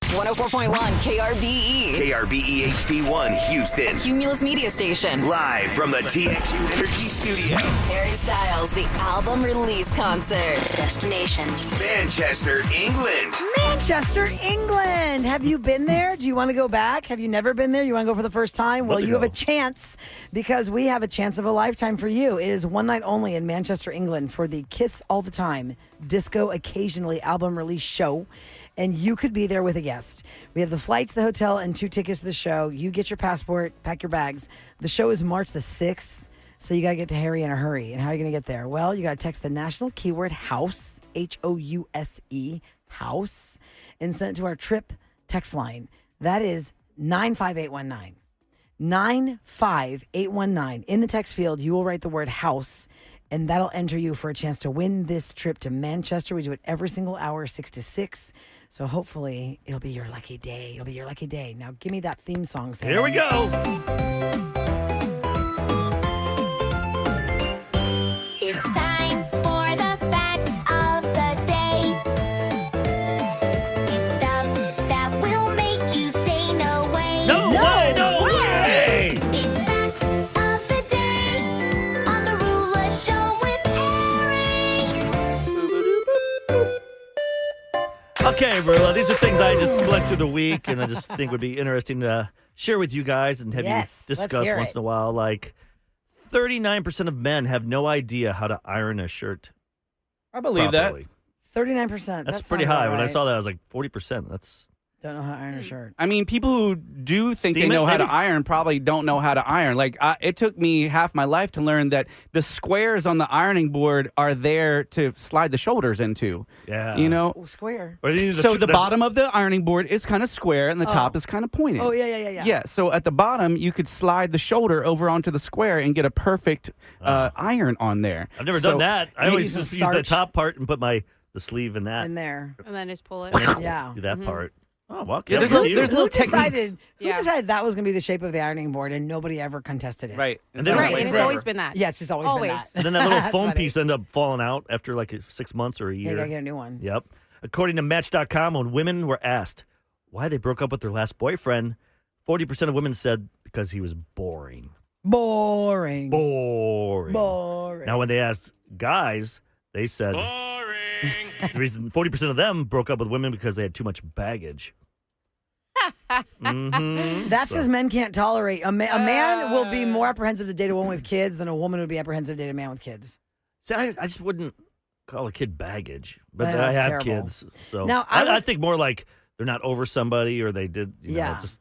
104.1 KRBE. KRBE HD1 Houston. Cumulus Media Station. Live from the TXU Energy Studio. Harry Styles, the album release concert. Destination. Manchester, England. Manchester, England. Have you been there? Do you want to go back? Have you never been there? You want to go for the first time? Well, you have a chance because we have a chance of a lifetime for you. It is one night only in Manchester, England for the Kiss All the Time Disco Occasionally album release show. And you could be there with a guest. We have the flights, the hotel, and 2 tickets to the show. You get your passport, pack your bags. The show is March the 6th, so you got to get to Harry in a hurry. And how are you going to get there? Well, you got to text the national keyword HOUSE, HOUSE, HOUSE, and send it to our trip text line. That is 95819. 95819. In the text field, you will write the word HOUSE, and that'll enter you for a chance to win this trip to Manchester. We do it every single hour, 6 to 6. So hopefully it'll be your lucky day. It'll be your lucky day. Now give me that theme song, Sam. Here we go. It's time for the facts of the day. It's stuff that will make you say no way. No way. It's facts of the day on the Roula Show with Eric. Okay, Roula, these are things I just collect through the week, and I just think would be interesting to share with you guys and have Yes, you let's discuss hear once it. in a while. Like, 39% of men have no idea how to iron a shirt I believe properly. 39%. That's That pretty sounds high. about When I right. saw that, I was like, 40%. That's Don't know how to iron a shirt. I mean, people who do think Steam they know it, how to maybe? iron probably don't know how to iron. Like, it took me half my life to learn that the squares on the ironing board are there to slide the shoulders into. yeah. You know? Oh, square. Or they use So the that- bottom of the ironing board is kind of square and the top is kind of pointed. Oh, yeah. Yeah, so at the bottom, you could slide the shoulder over onto the square and get a perfect iron on there. I've never So done that. I you always use some just use the starch. top part and put the sleeve in that. In there. And then just pull it. And then Yeah. do that part. Oh, well, Yeah, good there's for little- you. there's little Who techniques. decided that was going to be the shape of the ironing board and nobody ever contested it? Right. And then Right, like and it's forever. always been that. Yeah, it's just always been Always. that. And then that little That's foam funny. piece ended up falling out after like 6 months or a Yeah, year. you got to get a new one. Yep. According to Match.com, when women were asked why they broke up with their last boyfriend, 40% of women said because he was boring. Boring. Boring. Boring. Now, when they asked guys, they said the reason 40% of them broke up with women because they had too much baggage. That's because men can't tolerate. A man will be more apprehensive to date a woman with kids than a woman would be apprehensive to date a man with kids. See, I just wouldn't call a kid baggage, but Yeah, I that's have terrible. kids. So Now, I I would- think more like they're not over somebody or they did, you know, Yeah. just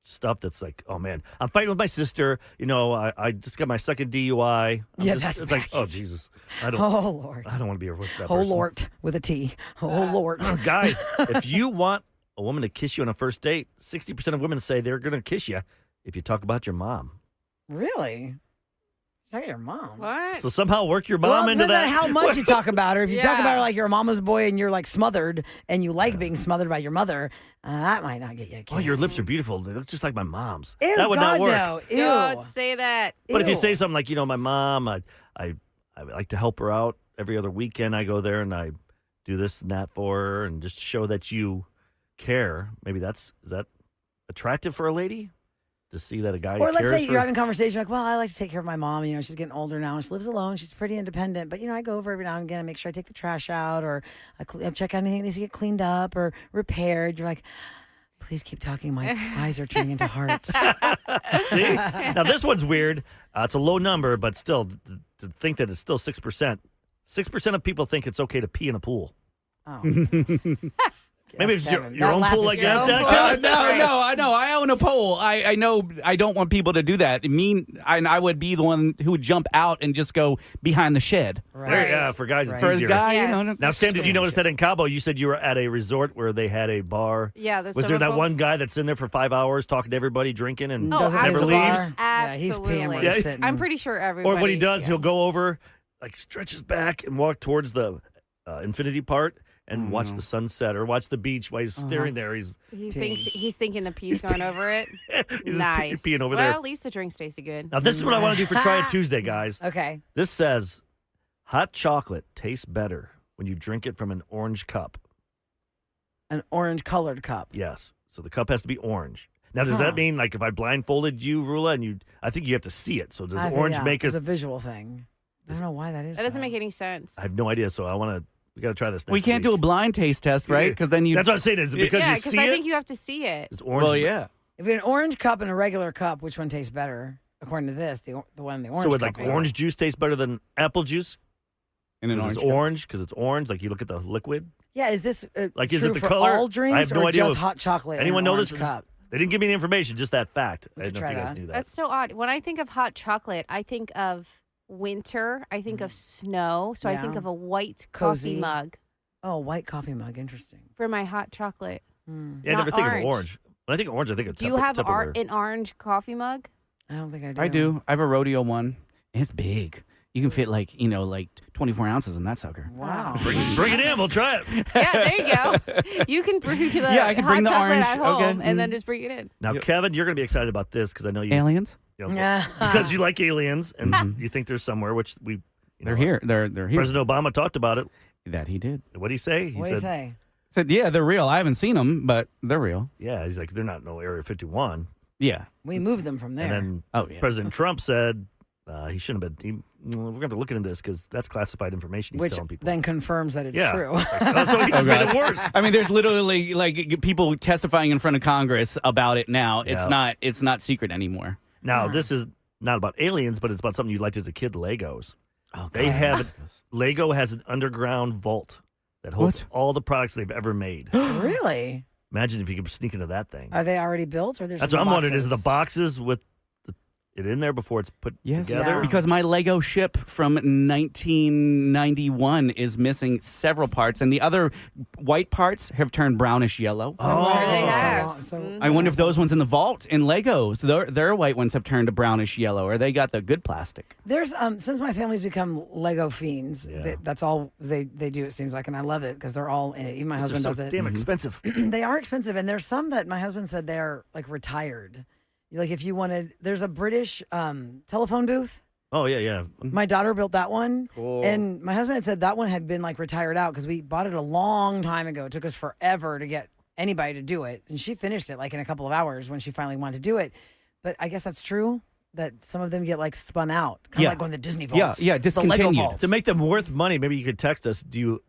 stuff that's like, oh man, I'm fighting with my sister. You know, I just got my second DUI. Yeah, it's that's like, oh baggage. Jesus, I don't Lord. want to be with that Oh, person. Lord. With a T. Oh, Lord. Guys, if you want a woman to kiss you on a first date, 60% of women say they're going to kiss you if you talk about your mom. Really? Is that your mom? What? So somehow work your mom Well, it into depends that. on how much you talk about her. If you talk Yeah. about her like you're a mama's boy and you're like smothered and you like being smothered by your mother, that might not get you a kiss. Oh, your lips are beautiful. They look just like my mom's. Ew, that would God, not work. no. Ew. Don't say that. But if you Ew. say something like, you know, my mom, I like to help her out every other weekend. I go there and I do this and that for her, and just show that you care. Maybe is that attractive for a lady to see that a guy Or let's cares say for you're having a conversation like, well, I like to take care of my mom. You know, she's getting older now. She lives alone. She's pretty independent. But, you know, I go over every now and again and make sure I take the trash out or I check out anything that needs to get cleaned up or repaired. You're like, please keep talking. My eyes are turning into hearts. See? Now, this one's weird. It's a low number, but still, to think that it's still 6%. 6% of people think it's okay to pee in a pool. Oh. Maybe it's your That own laugh pool, is I guess. your Yeah, own Kevin? No, I know. I own a pole. I know I don't want people to do that. I would be the one who would jump out and just go behind the shed. There- yeah, for guys, it's For a easier. guy, Yes. you know. Now, Sam, did you notice that in Cabo, you said you were at a resort where they had a bar? Yeah, the Was there swimming that pool. one guy that's in there for 5 hours talking to everybody, drinking, and Oh, Doesn't never leave the leaves? bar. Yeah, he's peeing where Absolutely. he's sitting. I'm pretty sure everybody. Or what he does, yeah. he'll go over, like stretch his back and walk towards the infinity part and watch the sunset or watch the beach while he's staring there. He's He's thinking the pee's going over it. just Nice. peeing over well, there. at least the drinks tasted good. Now, this is what I want to do for Try It Tuesday, guys. Okay. This says hot chocolate tastes better when you drink it from an orange cup. An orange colored cup. Yes. So the cup has to be orange. Now, does that mean like if I blindfolded you, Roula, and I think you have to see it. So does orange make us? It's a visual thing. I don't know why that is. That doesn't make any sense. I have no idea. So we got to try this next We can't week. do a blind taste test, right? Because then you. That's what I'm saying. Is it because Yeah, you because see I it? think you have to see it. It's orange. Well, yeah. If you had an orange cup and a regular cup, which one tastes better? According to this, the one in the orange. So would cup like orange juice taste better than apple juice? In an Because orange. it's orange. Because it's orange. Like you look at the liquid. Yeah, is this Like, true is it the for color? all I drinks have no or idea just what- hot chocolate? Anyone in know an this? orange cup? They didn't give me any information. Just that fact. I could didn't know if you try guys that. knew that. That's so odd. When I think of hot chocolate, I think of winter. I think of snow. So I think Yeah. of a white Cozy. coffee mug Oh, white coffee mug. Interesting. for my hot chocolate. Yeah, I not never think orange. of orange. When I think of orange, I think of Do you have Tupperware. an orange coffee mug? I don't think I do. I do. I have a rodeo one. It's big. You can fit like 24 ounces in that sucker. Wow. Bring it in. We'll try it. Yeah, there you go. You can bring the Yeah, I can hot bring the chocolate orange. at home Okay. and then just bring it in. Now, Kevin, you're going to be excited about this because I know you. Aliens? You know, Yeah. because you like aliens and you think they're somewhere, which we. They're here. They're here. President Obama talked about it. That he did. What did he say? What do you say? Said, yeah, they're real. I haven't seen them, but they're real. Yeah, he's like, they're not no Area 51. Yeah. We moved them from there. And then Oh, yeah. President Trump said he shouldn't have been. We're going to have to look into this because that's classified information he's which telling people. then confirms that it's yeah. true. So he just made it worse. I mean, there's literally like people testifying in front of Congress about it now. Yeah. It's not secret anymore. Now, this is not about aliens, but it's about something you liked as a kid, Legos. Oh, They have Lego has an underground vault that holds all the products they've ever made. Really? Imagine if you could sneak into that thing. Are they already built or there's That's some what I'm wondering. Is it the boxes? boxes with it in there before it's put Yes, together? because my Lego ship from 1991 is missing several parts, and the other white parts have turned brownish yellow. Oh. Sure they So have. long- so- I wonder if those ones in the vault in Lego, their white ones have turned to brownish yellow, or they got the good plastic. There's since my family's become Lego fiends, Yeah. that's all they do. It seems like, and I love it because they're all in it. Even my They're husband so does it. damn expensive. They are expensive, and there's some that my husband said they're like retired. Like if you wanted, there's a British telephone booth. Oh yeah, yeah. My daughter built that one, Cool. and my husband had said that one had been like retired out because we bought it a long time ago. It took us forever to get anybody to do it, and she finished it like in a couple of hours when she finally wanted to do it. But I guess that's true that some of them get like spun out, kind of Yeah. like going to the Disney Yeah, vaults. yeah, The Lego discontinued. vaults. To make them worth money, maybe you could text us. Do you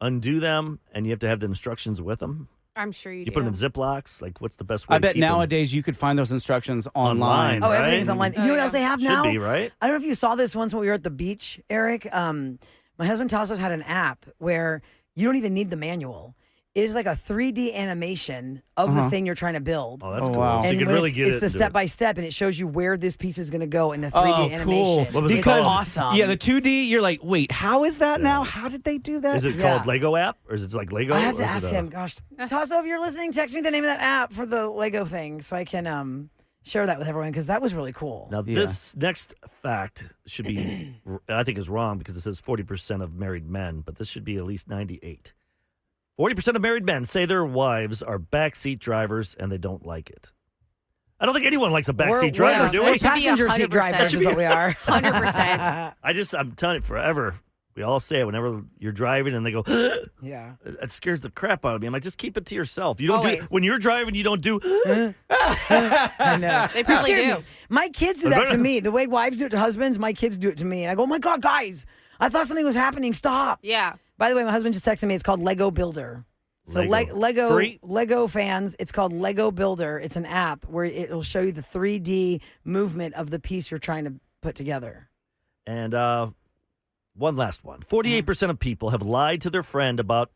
undo them and you have to have the instructions with them? I'm sure you You do. put them in Ziplocs. Like, what's the best way? I to bet keep them? nowadays you could find those instructions online. Oh, Right? everything's online. You know what else they have Should now? be, right? I don't know if you saw this once when we were at the beach, Eric. My husband Tassos had an app where you don't even need the manual. It is like a 3D animation of the thing you're trying to build. Oh, that's Oh, cool. wow. So you And can when really it's, get it's it. the and do step it. by step, and it shows you where this piece is going to go in the 3D Oh, animation. cool. What was it Because called? Awesome. yeah, the 2D, you're like, wait, how is that now? How did they do that? Is it Yeah. called Lego app or is it like Lego? I have or to is ask it, him. Gosh, Tasso, if you're listening, text me the name of that app for the Lego thing so I can share that with everyone because that was really cool. Now, Yeah. this next fact should be, I think, is wrong because it says 40% of married men, but this should be at least 98. 40% of married men say their wives are backseat drivers and they don't like it. I don't think anyone likes a backseat driver, do we're we? should be passenger seat 100%. drivers is what we are. 100%. I'm telling you, forever. We all say it whenever you're driving and they go, Yeah. it scares the crap out of me. I'm like, just keep it to yourself. You don't do, Always. when you're driving, you don't do, I know. They You probably scared do. me. My kids do that to me. The way wives do it to husbands, my kids do it to me. And I go, oh my God, guys, I thought something was happening. Stop. Yeah. By the way, my husband just texted me. It's called Lego Builder. So Lego. Free? Lego fans, it's called Lego Builder. It's an app where it will show you the 3D movement of the piece you're trying to put together. And one last one. 48% of people have lied to their friend about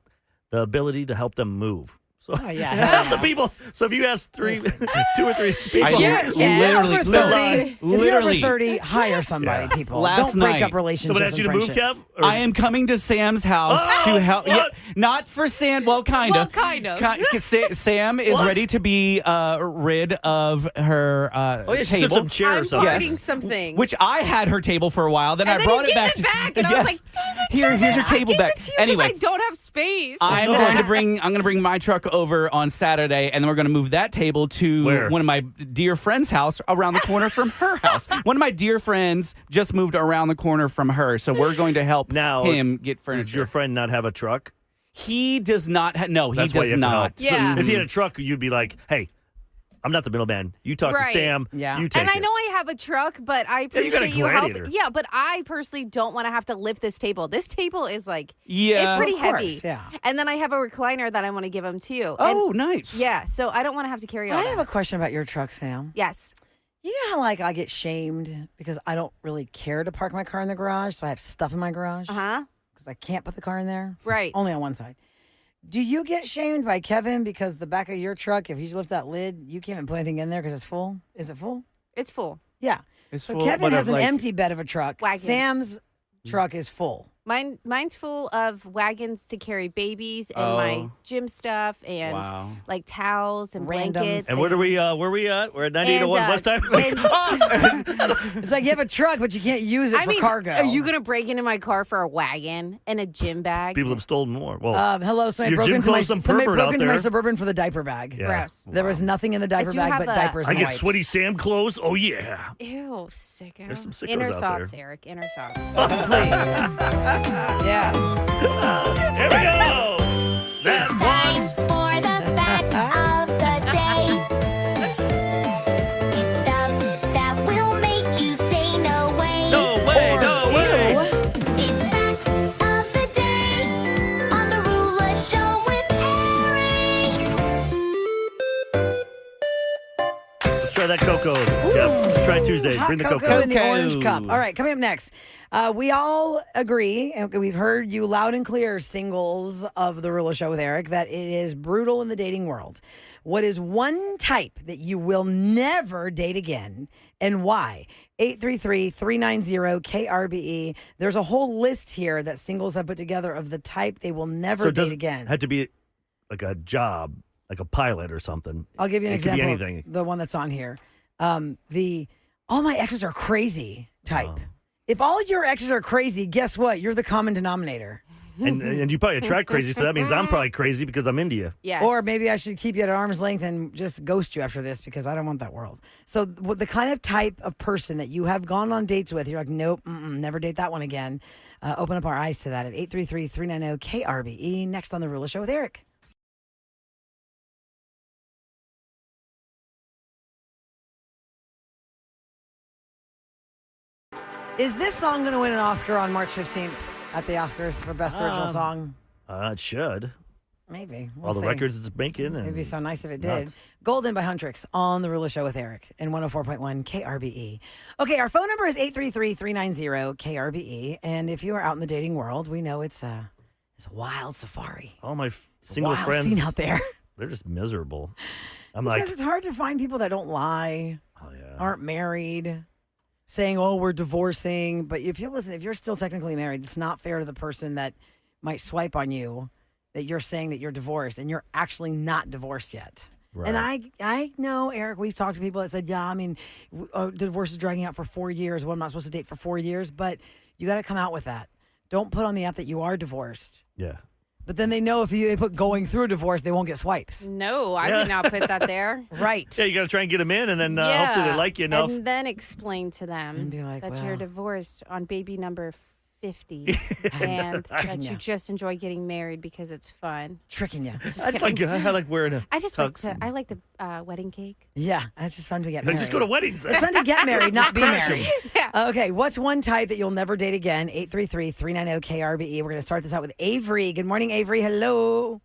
the ability to help them move. So Oh, yeah. half the people. So if you ask 2 or 3 people, I Yeah, yeah. literally, If you're over 30, if you're over literally, 30, hire somebody, Yeah. people. Last Don't break night, up relationships. someone asked you to and move, friendships. Kev? Or- I am coming to Sam's house Oh, to help. what? Yeah, not for Sam. Well, kind Well, of. kind of. Sam is What? ready to be rid of her Oh, yeah, she table. stood some chair or I'm something. guarding Yes. some things. Which I had her table for a while. Then and I then brought he it back. gave it back, and I Yes. was like, "Dang it, Here's your Kevin, table I back. gave it to you 'cause Anyway. I don't have space. I'm going to bring my truck over on Saturday, and then we're going to move that table to Where? one of my dear friend's house around the corner from her house. One of my dear friends just moved around the corner from her, so we're going to help Now, him get Does furniture. your friend not have a truck? He does not. No, he That's why you does have to help. not. So Yeah. if you had a truck, you'd be like, "Hey, I'm not the middleman. You talk to Right. Sam. Yeah. You take And I it." know I have a truck, but I Yeah, you got a appreciate you helping. Gladiator. Yeah, but I personally don't want to have to lift this table. This table is like, Yeah. it's pretty Of course, heavy. yeah. And then I have a recliner that I want to give him too. Oh, And nice. yeah, so I don't want to have to carry all I that. have a question about your truck, Sam. Yes. You know how like I get shamed because I don't really care to park my car in the garage, so I have stuff in my garage Uh huh. because I can't put the car in there. Right. Only on one side. Do you get shamed by Kevin because the back of your truck, if you lift that lid, you can't even put anything in there because it's full? Is it full? It's full. Yeah. It's So full, Kevin but has of, an like- empty bed of a truck. Wagons. Sam's truck is full. Mine's full of wagons to carry babies and Oh. my gym stuff and Wow. like towels and Random blankets. And where are we? Where are we at? We're at 9801 And, West Time. It's like you have a truck, but you can't use it I for mean, cargo. are you gonna break into my car for a wagon and a gym bag? People have stolen more. Well, Hello, somebody Your broke gym into my clothes, some somebody pervert broke out into my there. Suburban for the diaper bag. yeah. Gross. There was nothing in the diaper do bag have but a- diapers. I and get wipes. sweaty Sam clothes. Oh yeah. Ew, sicko. There's some sickos Inner out thoughts, there. Eric. Inner thoughts. Yeah. Here we go. That Time was. for the facts of the day. It's stuff that will make you say no way. No way. No way. Ew. It's facts of the day on the Roula Show with Eric. Let's try that cocoa. Yep. Let's try Tuesday. Hot Bring the cocoa cocoa. in the Cocoa. orange cup. All right, coming up next. We all agree, and we've heard you loud and clear, singles of the Roula Show with Eric, that it is brutal in the dating world. What is one type that you will never date again, and why? 833-390-KRBE. There's a whole list here that singles have put together of the type they will never So it date doesn't again. have to be like a job, like a pilot or something. I'll give you an It could be example. anything. The one that's on here. The all my exes are crazy type. Oh. If all your exes are crazy, guess what? You're the common denominator. And you probably attract crazy, so that means I'm probably crazy because I'm into you. Yes. Or maybe I should keep you at arm's length and just ghost you after this because I don't want that world. So the kind of type of person that you have gone on dates with, you're like, nope, never date that one again. Open up our eyes to that at 833-390-KRBE. Next on The Roula Show with Eric. Is this song going to win an Oscar on March 15th at the Oscars for Best Original Song? It should. Maybe. All We'll the see. records it's making. And It'd be so nice if it it's did. nuts. Golden by Huntrix on The Roula Show with Eric and 104.1 KRBE. Okay, our phone number is 833-390-KRBE. And if you are out in the dating world, we know it's a wild safari. All my single Wild friends, scene out there. they're just miserable. I'm Because like, it's hard to find people that don't lie, oh yeah. aren't married, saying, oh, we're divorcing. But if you're still technically married, it's not fair to the person that might swipe on you that you're saying that you're divorced and you're actually not divorced yet. Right. And I know, Eric, we've talked to people that said, yeah, I mean, the divorce is dragging out for 4 years. Well, I'm not supposed to date for 4 years, but you got to come out with that. Don't put on the app that you are divorced. Yeah. But then they know if they put going through a divorce, they won't get swipes. No, I Yeah. would not put that there. Right. Yeah, you got to try and get them in, and then hopefully they like you enough. And then explain to them And be like, that well- you're divorced on baby number 50 and that Yeah. you just enjoy getting married because it's fun. Tricking you. I like wearing a I just like tux. to, I like the wedding cake. Yeah, it's just fun to get Like, married. just go to weddings. It's fun to get married, not be Crash 'em. married. Yeah. Okay, what's one type that you'll never date again? 833-390-KRBE. We're going to start this out with Avery. Good morning, Avery. Hello.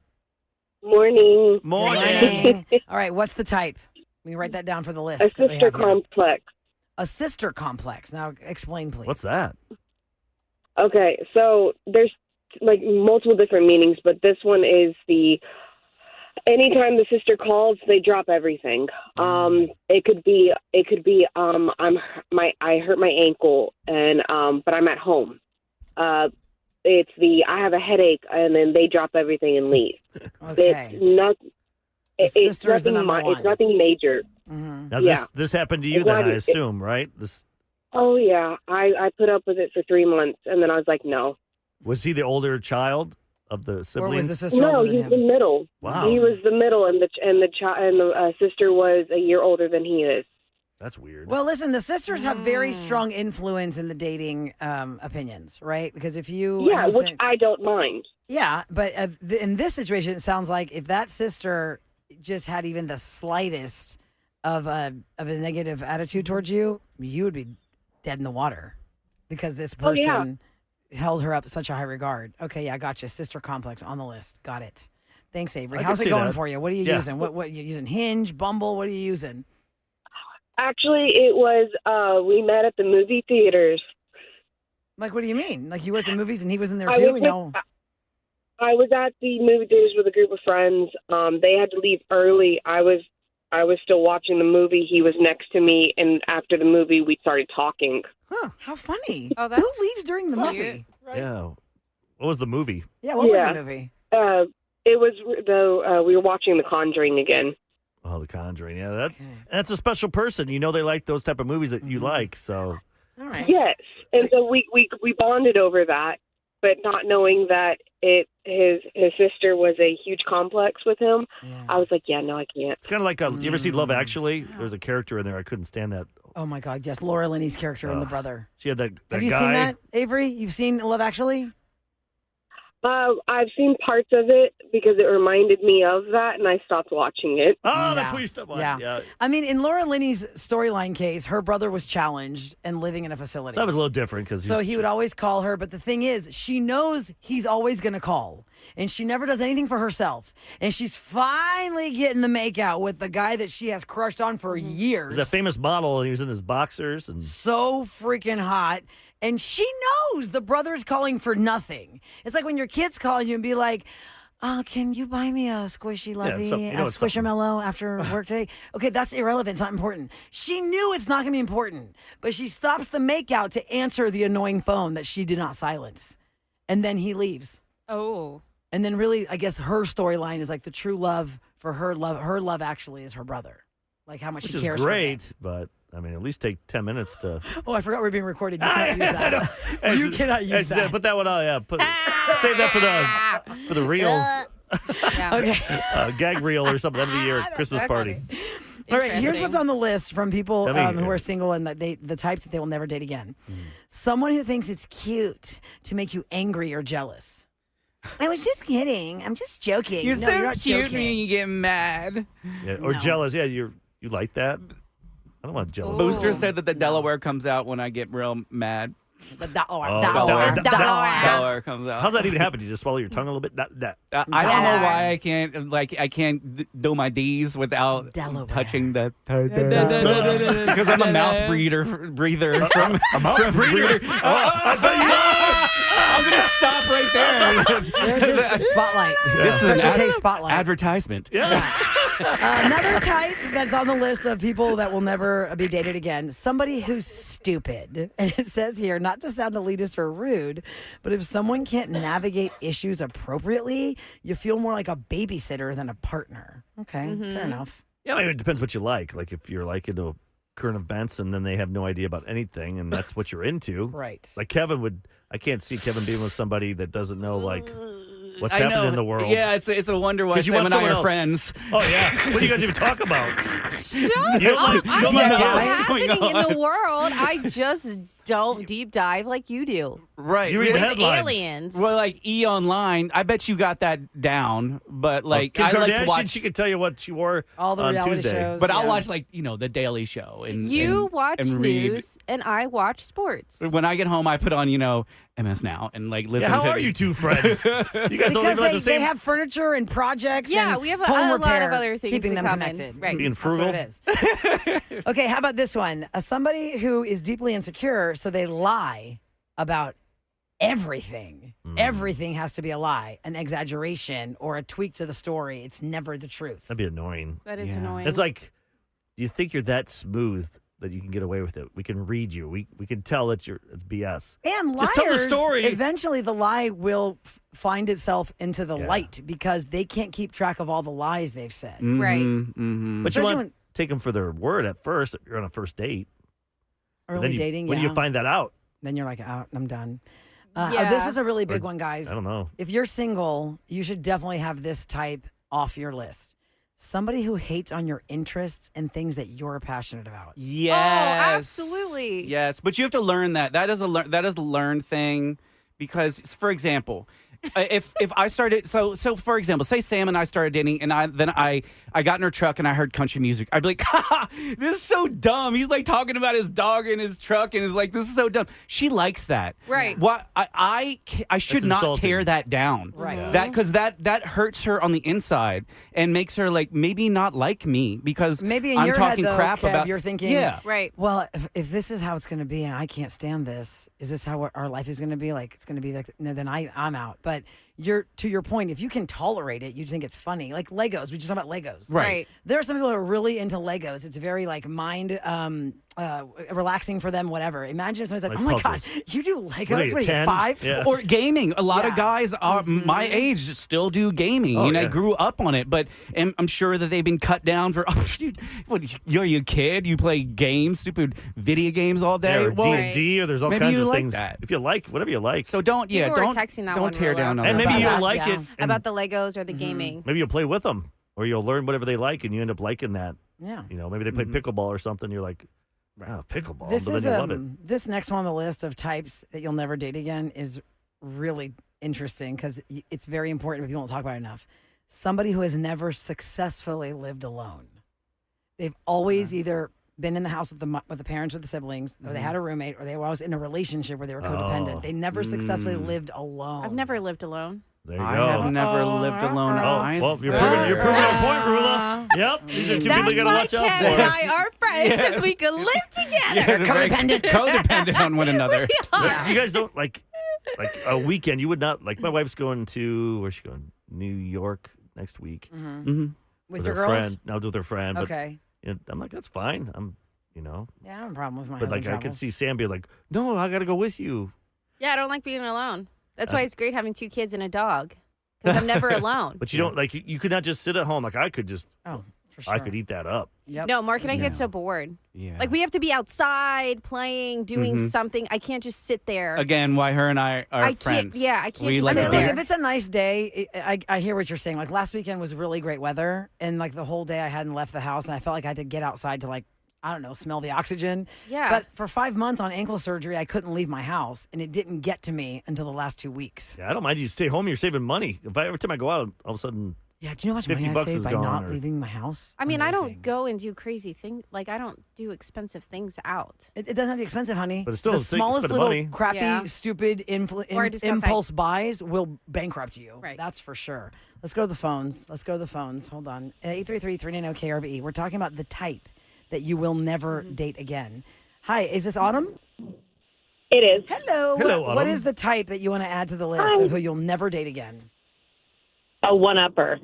Morning. Morning. All right, what's the type? We can write that down for the list. A that we sister have here. complex. A sister complex. Now, explain, please. What's that? Okay, so there's like multiple different meanings, but this one is the anytime the sister calls, they drop everything. It could be I hurt my ankle and but I'm at home. It's I have a headache and then they drop everything and leave. Okay. It's not The it's sister is the nothing number one. it's nothing major. Mhm. Now Yeah. this happened to you It's then, not- I assume, right? This Oh yeah, I put up with it for 3 months and then I was like, no. was he the older child of the Or siblings? was the sister No, older than he's the him? middle. Wow. He was the middle, and the sister was a year older than he is. That's weird. Well, listen, the sisters have very strong influence in the dating opinions, right? Because if you... Yeah, and you which say- I don't mind. Yeah, but in this situation, it sounds like if that sister just had even the slightest of a negative attitude towards you, you would be dead in the water because this person held her up such a high regard. Okay, yeah, gotcha. Sister complex on the list. Got it. Thanks, Avery. How's it going for you? What are you using? What are you using? Hinge, Bumble? What are you using? Actually, it was we met at the movie theaters. Like, what do you mean? Like, you were at the movies and he was in there I too? was I was at the movie theaters with a group of friends. They had to leave early. I was still watching the movie. He was next to me, and after the movie, we started talking. Huh, how funny. Oh, that's Who leaves during the movie? Right? Yeah. What was the movie? Yeah, what was the movie? It was we were watching The Conjuring again. Oh, The Conjuring. Yeah, that's a special person. You know they like those type of movies that you like, so. All right. Yes, and so we bonded over that, but not knowing that his sister was a huge complex with him. Yeah. I was like, yeah, no, I can't. It's kind of like, you ever see Love Actually? There's a character in there. I couldn't stand that. Oh, my God, yes. Laura Linney's character and the brother. She had that Have you guy. seen that, Avery? You've seen Love Actually? I've seen parts of it because it reminded me of that, and I stopped watching it. Oh, that's what you stopped watching. Yeah. I mean, in Laura Linney's storyline case, her brother was challenged and living in a facility. So that was a little different because So he would always call her, but the thing is, she knows he's always going to call, and she never does anything for herself. And she's finally getting the makeout with the guy that she has crushed on for years. He's a famous model, and he was in his boxers. And So freaking hot. And she knows the brother's calling for nothing. It's like when your kids call you and be like, can you buy me a squishy lovey, a squishamallow after work today? Okay, that's irrelevant. It's not important. She knew it's not going to be important, but she stops the makeout to answer the annoying phone that she did not silence. And then he leaves. Oh. And then really, I guess her storyline is like the true love for her love actually is her brother. Like how much which she is cares great, for him. but I mean, at least take 10 minutes to. Oh, I forgot we're being recorded. You can't use that. You cannot use that. Put that one on. Yeah, save that for the reels. Yeah. Okay. Gag reel or something. End of the year Christmas party. All right, here's what's on the list from people I mean, who are single and that the types that they will never date again. Someone who thinks it's cute to make you angry or jealous. I was just kidding. I'm just joking. You're No, so you're not cute joking. when you get mad. Yeah, or No. jealous. Yeah, you like that? I don't want jealous. Ooh. Booster said that the Delaware comes out when I get real mad. The dollar. Oh, dollar. Delaware comes out. How's that even happen? You just swallow your tongue a little bit? I don't know why I can't do my D's without Delaware. touching the because I'm a mouth breather from A mouth breather? I'm gonna stop right there. There's his spotlight. This is an Special case spotlight. advertisement. Another type that's on the list of people that will never be dated again, somebody who's stupid. And it says here, not to sound elitist or rude, but if someone can't navigate issues appropriately, you feel more like a babysitter than a partner. Okay, fair enough. Yeah, I mean, it depends what you like. Like if you're like into current events and then they have no idea about anything and that's what you're into. Right. Like I can't see Kevin being with somebody that doesn't know like what's I happening know. in the world. Yeah, it's a wonder why 'Cause you Sam want and I someone are else. friends. Oh yeah. What do you guys even talk about? Shut You don't up. like- you I don't know like what's what's happening going in the on. world. I just don't deep dive like you do. Right. You read the With headlines. aliens. Well, like E! Online, I bet you got that down. But like, Kim I like to Kardashian, watch. she could tell you what she wore All the on reality Tuesday. shows. But I'll yeah. watch like the Daily Show and You and, watch and read. news and I watch sports. When I get home, I put on MS Now and like listen. Yeah, how to are you two friends? You guys don't Because even like the they same. have furniture and projects. Yeah, and we have a home lot repair, of other things keeping in them common. connected. Right. Being That's frugal. what it is. Okay, how about this one? Somebody who is deeply insecure, so they lie about everything. Everything has to be a lie, an exaggeration, or a tweak to the story. It's never the truth. That'd be annoying. That is Yeah. annoying. It's like, do you think you're that smooth that you can get away with it? We can read you. We can tell that it's BS. And liars, Just tell the story. eventually the lie will find itself into the Yeah. light because they can't keep track of all the lies they've said. Right. Mm-hmm. But Especially you when- want to take them for their word at first if you're on a first date. But Early then you- dating, When yeah. you find that out, Then you're like, out, I'm done. Yeah. This is a really big one, guys. I don't know. If you're single, you should definitely have this type off your list. Somebody who hates on your interests and things that you're passionate about. Yes. absolutely. Yes, but you have to learn that. That is a learned thing because, for example, if I started, so for example, say Sam and I started dating, and I got in her truck and I heard country music, I'd be like, ha, this is so dumb. He's like talking about his dog in his truck, and is like, this is so dumb. She likes that, Right. What I should That's not insulting. tear that down, Right. Yeah. That because that hurts her on the inside and makes her like maybe not like me because Maybe in I'm your talking head, though, crap Kev, about. you're thinking, yeah. Right. well, if this is how it's going to be and I can't stand this, is this how our life is going to be? Like, it's going to be like, no, then I'm out. But to your point, if you can tolerate it, you just think it's funny. Like Legos, we just talked about Legos. Right. There are some people who are really into Legos. It's very like mind relaxing for them, whatever. Imagine if somebody's like, Like oh my puzzles. God, you do Legos? What are you, 10? 5? Yeah. Or gaming. A lot of Yeah. guys are my age still do gaming. Oh, I yeah. grew up on it, but I'm sure that they've been cut down for. Oh, dude, are you a kid? You play games, stupid video games all day. Yeah, or Well, D&D, or there's all maybe kinds you of like things. that. If you like, whatever you like. so don't People were don't texting that don't one, tear Roula. down on And that. maybe About you'll that, like yeah. it. and About the Legos or the gaming. maybe you'll play with them, or you'll learn whatever they like, and you end up liking that. Yeah. You know, maybe they play pickleball or something. You're like, wow, pickleball. This but is then you love it. this next one on the list of types that you'll never date again is really interesting because it's very important, but people don't talk about it enough. Somebody who has never successfully lived alone. They've always either been in the house with the parents or the siblings, or they had a roommate, or they were always in a relationship where they were codependent. Oh. They never successfully lived alone. I've never lived alone. There you I go. have never lived alone. Oh, either. well, you're proving your point, Rula. Yep, these are two people you got to watch out Ken and for. I are friends because we can live together. Codependent on one another. But you guys don't like a weekend. You would not like. My wife's going to where's she going? New York next week Mm-hmm. with her your girls. friend. Now with her friend. But, Okay. I'm like, that's fine. Yeah, Yeah, I don't have a problem with my but husband like I could travels. see Sam be like, no, I got to go with you. Yeah, I don't like being alone. That's why it's great having 2 kids and a dog because I'm never alone. But you don't like. You could not just sit at home. Like I could just. Oh, for sure. I could eat that up. Yep. No, Mark and I get so bored. Yeah. Like we have to be outside playing, doing something. I can't just sit there. Again, why her and I are I friends. can't. Yeah, I can't We just like I sit mean, to look, there. if it's a nice day, I hear what you're saying. Like last weekend was really great weather, and like the whole day I hadn't left the house, and I felt like I had to get outside to like, I don't know, smell the oxygen. Yeah. But for 5 months on ankle surgery, I couldn't leave my house, and it didn't get to me until the last 2 weeks. Yeah, I don't mind. You stay home. You're saving money. Every time I go out, all of a sudden. Yeah, do you know how much money I $50 save is by gone, not or- leaving my house? I mean, I Amazing. don't go and do crazy things. Like I don't do expensive things out. It doesn't have to be expensive, honey. But it's still the a smallest spend of little money. crappy, Yeah. stupid Or just go outside. impulse buys will bankrupt you. Right. That's for sure. Let's go to the phones. Hold on. 833-390-KRBE. We're talking about the type that you will never date again. Hi, is this Autumn? It is. Hello. Hello, What Autumn. is the type that you want to add to the list of who you'll never date again? A one-upper.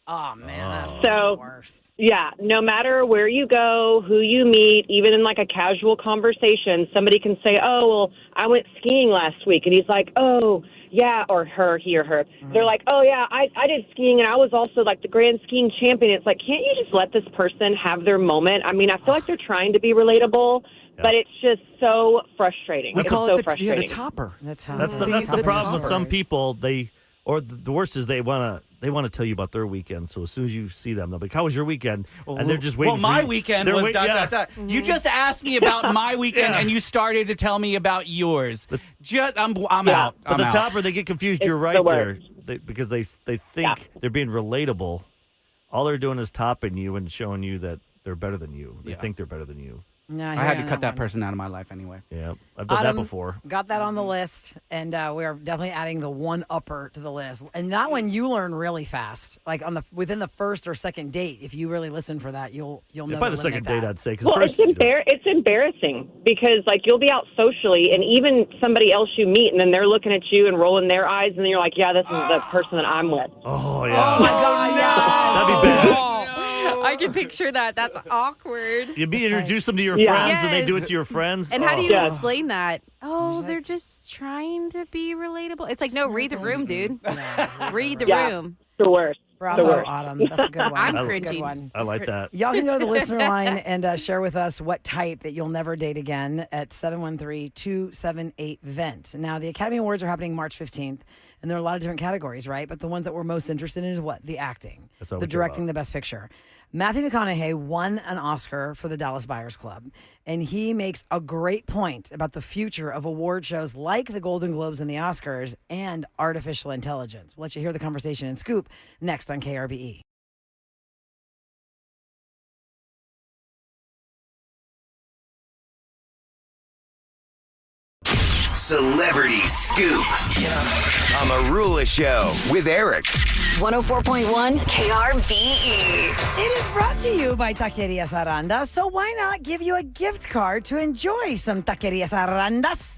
Oh, man. That's So- the worst. Yeah, no matter where you go, who you meet, even in like a casual conversation, somebody can say, oh, well, I went skiing last week. And he's like, oh, yeah, or her, he or her. They're like, oh, yeah, I did skiing, and I was also like the grand skiing champion. It's like, can't you just let this person have their moment? I mean, I feel like they're trying to be relatable, but it's just so frustrating. We It's call so it the frustrating. topper. That's how That's the the problem with some toppers. people. The worst is they want to tell you about their weekend. So as soon as you see them, they'll be like, "How was your weekend?" And they're just waiting. Well, my for you. weekend They're was wait- dot, yeah. dot, dot. You just asked me about my weekend, Yeah. and you started to tell me about yours. I'm Yeah. out. But I'm the out. topper, they get confused. It's You're the right there, worst. because they think they're being relatable. All they're doing is topping you and showing you that they're better than you. They Yeah. think they're better than you. Yeah, I hear had you to on cut that one. person out of my life anyway. Yeah, I've done Autumn, that before. Got that on the list, and we're definitely adding the one upper to the list. And that one you learn really fast, like within the first or second date. If you really listen for that, you'll know. By to the second eliminate date, that. I'd say. Because Well, first, it's embarrassing because, like, you'll be out socially, and even somebody else you meet, and then they're looking at you and rolling their eyes, and then you're like, yeah, this is the person that I'm with. oh yeah, Oh my God! Yes. that'd be bad. I can picture that. That's awkward. You introduce them to your Yeah. friends, and they do it Yes. to your friends. And how do you Yeah. explain that? Oh, they're just trying to be relatable. It's like, no, read the room, dude. Read the Yeah. room. The worst. The Bravo, worst. Autumn. That's a good one. I'm That's a good cringing. one. I like that. Y'all can go to the listener line and share with us what type that you'll never date again at 713-278-VENT. Now, the Academy Awards are happening March 15th, and there are a lot of different categories, right? But the ones that we're most interested in is what? The acting, That's all the we care directing, about. the best picture. Matthew McConaughey won an Oscar for the Dallas Buyers Club, and he makes a great point about the future of award shows like the Golden Globes and the Oscars and artificial intelligence. We'll let you hear the conversation in Scoop next on KRBE. Celebrity Scoop on the Roula Show with Eric. 104.1 KRBE. It is brought to you by Taquerias Aranda, so why not give you a gift card to enjoy some Taquerias Arandas?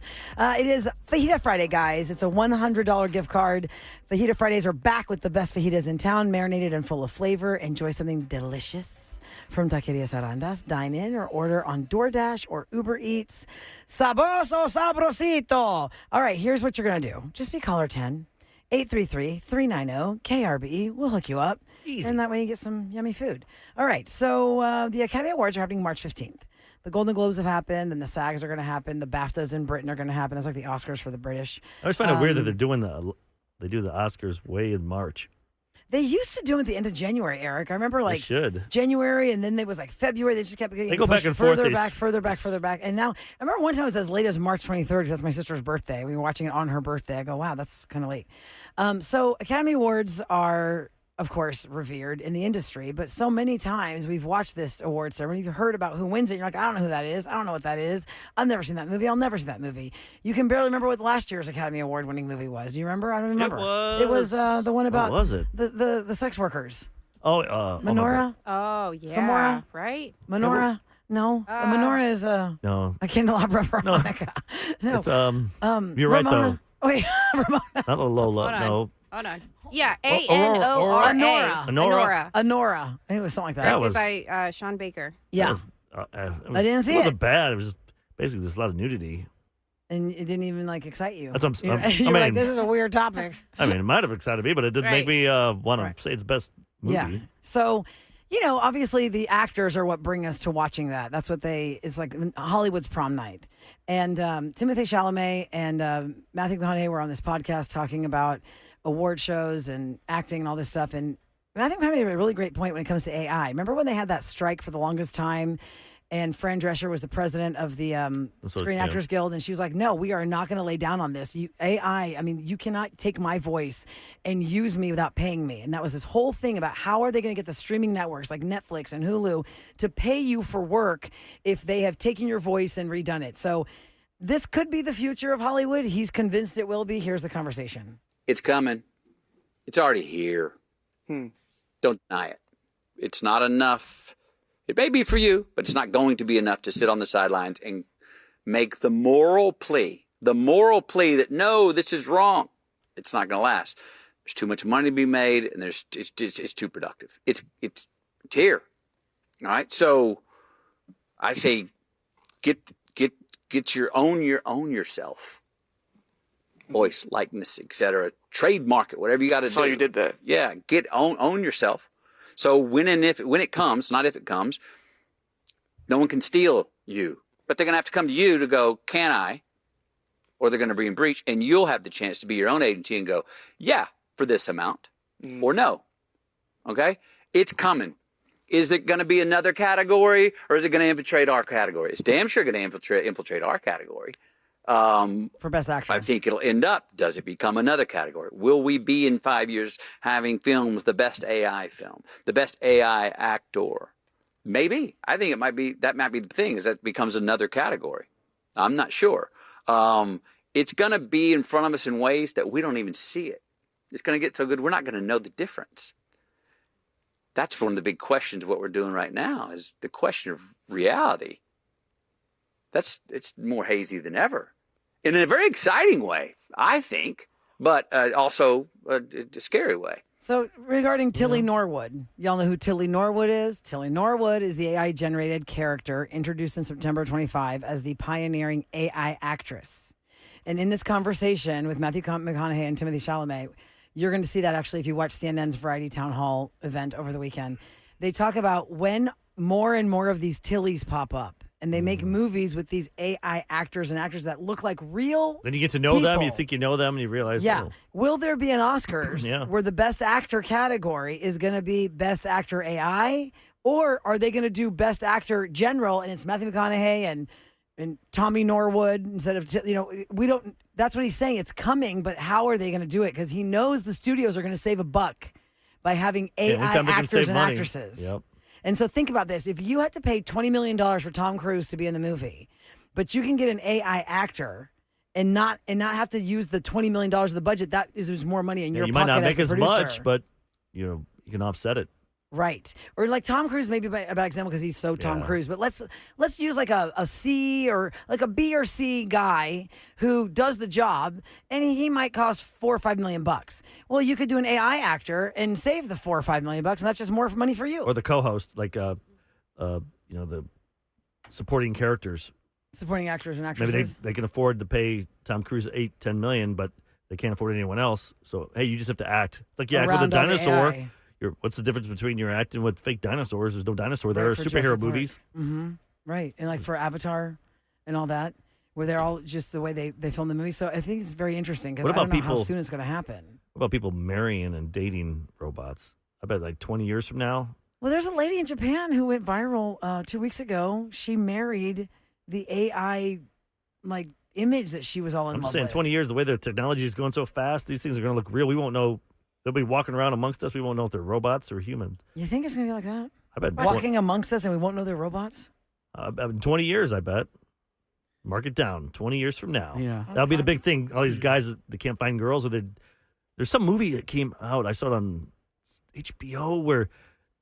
It is Fajita Friday, guys. It's a $100 gift card. Fajita Fridays are back with the best fajitas in town, marinated and full of flavor. Enjoy something delicious from Taquerias Arandas. Dine in or order on DoorDash or Uber Eats. Sabroso, sabrosito. All right, here's what you're going to do. Just be caller 10. 833-390-KRBE. We'll hook you up. Easy. And that way you get some yummy food. All right. So the Academy Awards are happening March 15th. The Golden Globes have happened, and the SAGs are going to happen. The BAFTAs in Britain are going to happen. That's like the Oscars for the British. I always find it weird that they do the Oscars way in March. They used to do them at the end of January, Eric. I remember They should. January, and then it was like February. They just kept getting They go pushed back and forth. further back. And now, I remember one time it was as late as March 23rd because that's my sister's birthday. We were watching it on her birthday. I go, wow, that's kind of late. So Academy Awards are, of course, revered in the industry, but so many times we've watched this award ceremony. You've heard about who wins it. You're like, I don't know who that is. I don't know what that is. I've never seen that movie. I'll never see that movie. You can barely remember what last year's Academy Award winning movie was. Do you remember? I don't remember. It was the one about what was it? The sex workers. Oh, Menorah? Oh, yeah. Samora? Right? Menorah? No. A menorah is a no. candelabra for Hanukkah. No. It's you're right Ramona. though. Wait, Ramona. Not Lola. Hold on. No. Hold on. Yeah, Aurora. Anora. Anora. Honora. I think it was something like that. That Directed was- by Sean Baker. Yeah. I didn't see it. wasn't it. bad. It was just basically there's a lot of nudity. And it didn't even excite you. That's what You I were mean, like, this is a weird topic. I mean, it might have excited me, but it didn't make Right. me want Right. to say it's best movie. Yeah. So, obviously the actors are what bring us to watching that. That's what it's like Hollywood's prom night. And Timothée Chalamet and Matthew McConaughey were on this podcast talking about award shows and acting and all this stuff. And Matthew McConaughey made a really great point when it comes to AI. Remember when they had that strike for the longest time? And Fran Drescher was the president of the Screen Actors Guild, and she was like, "No, we are not going to lay down on this. AI, I mean, you cannot take my voice and use me without paying me." And that was this whole thing about how are they going to get the streaming networks like Netflix and Hulu to pay you for work if they have taken your voice and redone it. So this could be the future of Hollywood. He's convinced it will be. Here's the conversation. It's coming. It's already here. Don't deny it. It's not enough. It may be for you, but it's not going to be enough to sit on the sidelines and make the moral plea that, no, this is wrong. It's not going to last. There's too much money to be made, and it's too productive. It's here. All right. So I say, get your own yourself. Voice, likeness, etc. Trademark it, whatever you got to do. So you did that. Yeah, own yourself. So when it comes, not if it comes, no one can steal you. But they're going to have to come to you to go, can I? Or they're going to be in breach, and you'll have the chance to be your own agency and go, yeah, for this amount, or no. Okay? It's coming. Is it going to be another category, or is it going to infiltrate our category? It's damn sure going to infiltrate our category. For Best Actor. I think it'll end up, does it become another category? Will we be in 5 years having films, the best AI film, the best AI actor? Maybe. I think that might be the thing, is that it becomes another category. I'm not sure. It's going to be in front of us in ways that we don't even see it. It's going to get so good, we're not going to know the difference. That's one of the big questions of what we're doing right now, is the question of reality. It's more hazy than ever. In a very exciting way, I think, but also a scary way. So regarding Tilly Norwood, y'all know who Tilly Norwood is? Tilly Norwood is the AI-generated character introduced in September 25 as the pioneering AI actress. And in this conversation with Matthew McConaughey and Timothée Chalamet, you're going to see that actually if you watch CNN's Variety Town Hall event over the weekend. They talk about when more and more of these Tillys pop up. And they make movies with these AI actors and actors that look like real Then you get to know them. You people. think you know them, and you realize, Yeah. oh, Will there be an Oscars Yeah. where the Best Actor category is going to be Best Actor AI Or are they going to do Best Actor General and it's Matthew McConaughey and Tommy Norwood instead of, we don't, that's what he's saying. It's coming, but how are they going to do it? Because he knows the studios are going to save a buck by having AI actors and actresses. Yep. And so think about this. If you had to pay $20 million for Tom Cruise to be in the movie, but you can get an AI actor and not have to use the $20 million of the budget, that is more money in your you pocket. might not make as as producer. much, but you can offset it. Right. Or like Tom Cruise, maybe a bad example because he's so Tom Cruise. But let's use like a C or like a B or C guy who does the job, and he might cost $4 or $5 million. Well, you could do an AI actor and save the $4 or $5 million, and that's just more money for you. Or the co-host, like the supporting characters. Supporting actors and actresses. Maybe they can afford to pay Tom Cruise $8-10 million, but they can't afford anyone else. So hey, you just have to act. It's like you act with a dinosaur. What's the difference between you're acting with fake dinosaurs? There's no dinosaur there. Are superhero movies. Mm-hmm. Right. And like for Avatar and all that, where they're all just the way they film the movie. So I think it's very interesting because I don't know how soon it's going to happen. What about people marrying and dating robots? I bet like 20 years from now. Well, there's a lady in Japan who went viral 2 weeks ago. She married the AI image that she was all in love with. I'm just saying 20 years, the way the technology is going so fast, these things are going to look real. We won't know. They'll be walking around amongst us. We won't know if they're robots or humans. You think it's going to be like that? I bet. Walking amongst us and we won't know they're robots? 20 years, I bet. Mark it down. 20 years from now. Yeah. That'll be the big thing. All these guys that can't find girls. Or there's some movie that came out. I saw it on HBO where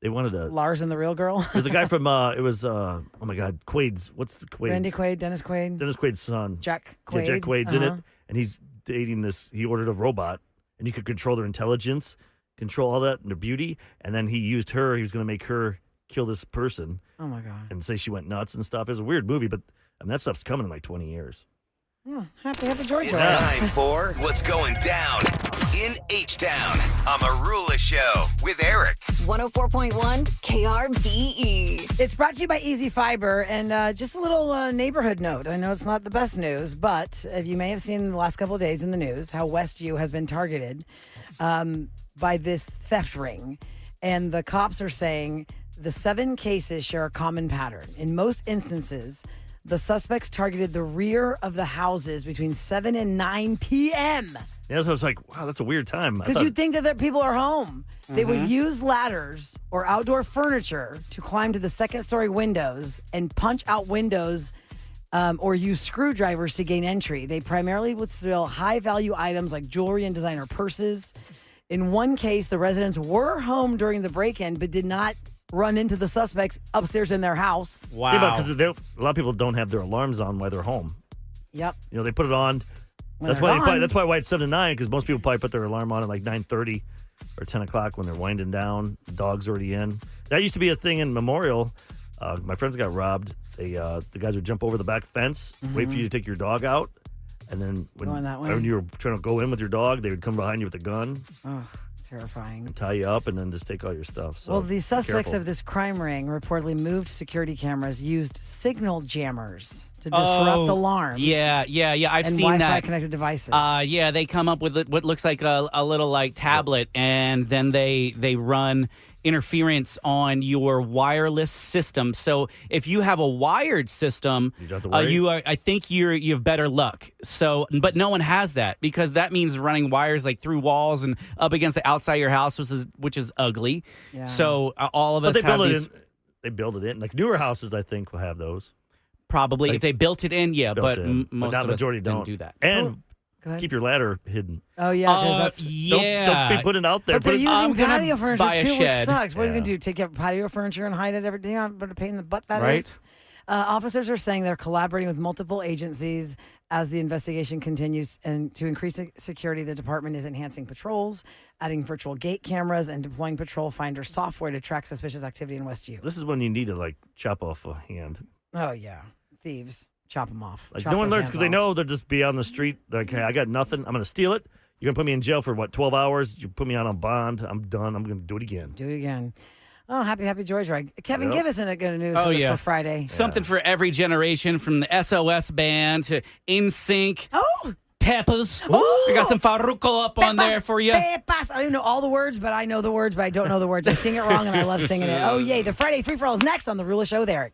they wanted to. Lars and the Real Girl? There's a guy from, oh my God, Quaid's. What's the Quaid's? Randy Quaid, Dennis Quaid. Dennis Quaid's son. Jack Quaid. Yeah, Jack Quaid's in it. And he's dating this. He ordered a robot. And you could control their intelligence, control all that and their beauty. And then he used her. He was going to make her kill this person. Oh, my God. And say she went nuts and stuff. It was a weird movie, but that stuff's coming in like 20 years. Oh, happy Georgia. It's time for What's Going Down in H-Town on the Roula Show with Eric. 104.1 KRBE. It's brought to you by Easy Fiber. And just a little neighborhood note. I know it's not the best news, but you may have seen in the last couple of days in the news how Westview has been targeted by this theft ring. And the cops are saying the 7 cases share a common pattern. In most instances, the suspects targeted the rear of the houses between 7 and 9 p.m. Yeah, so I was like, wow, that's a weird time. Because you'd think that people are home. They would use ladders or outdoor furniture to climb to the second-story windows and punch out windows or use screwdrivers to gain entry. They primarily would steal high-value items like jewelry and designer purses. In one case, the residents were home during the break-in but did not run into the suspects upstairs in their house. Wow. Because a lot of people don't have their alarms on while they're home. Yep. They put it on. That's why it's 7 to 9, because most people probably put their alarm on at like 9:30 or 10 o'clock when they're winding down. The dog's already in. That used to be a thing in Memorial. My friends got robbed. The guys would jump over the back fence, wait for you to take your dog out, and then when you were trying to go in with your dog, they would come behind you with a gun. Oh, terrifying. And tie you up and then just take all your stuff. So the suspects of this crime ring reportedly moved security cameras, used signal jammers to disrupt alarms. Yeah. I've and seen Wi-Fi that. connected devices. They come up with what looks like a little tablet, and then they run interference on your wireless system. So if you have a wired system, I think you have better luck. So, but no one has that, because that means running wires like through walls and up against the outside of your house, which is ugly. Yeah. So all of us have these. They build it in. Like newer houses, I think, will have those. Probably if they built it in, most of us don't do that. And keep your ladder hidden. Oh yeah, don't be putting it out there. But they're using patio furniture too, which sucks. What are you gonna do? Take out patio furniture and hide it every day? But a pain in the butt that is. Officers are saying they're collaborating with multiple agencies as the investigation continues, and to increase security, the department is enhancing patrols, adding virtual gate cameras, and deploying patrol finder software to track suspicious activity in Westview. This is when you need to chop off a hand. Oh yeah, thieves. Chop them off. No one learns because they know they'll just be on the street. Like, hey, I got nothing. I'm going to steal it. You're going to put me in jail for, 12 hours? You put me out on bond. I'm done. I'm going to do it again. Oh, happy George Ride. Kevin, give us a good news for Friday. Something for every generation, from the SOS band to NSYNC. Oh! peppers. Ooh. We got some farruco up on there for you. Pepas. I don't even know all the words, but I know the words, but I don't know the words. I sing it wrong and I love singing it. Oh, yay. The Friday Free For All is next on The Roula Show with Eric.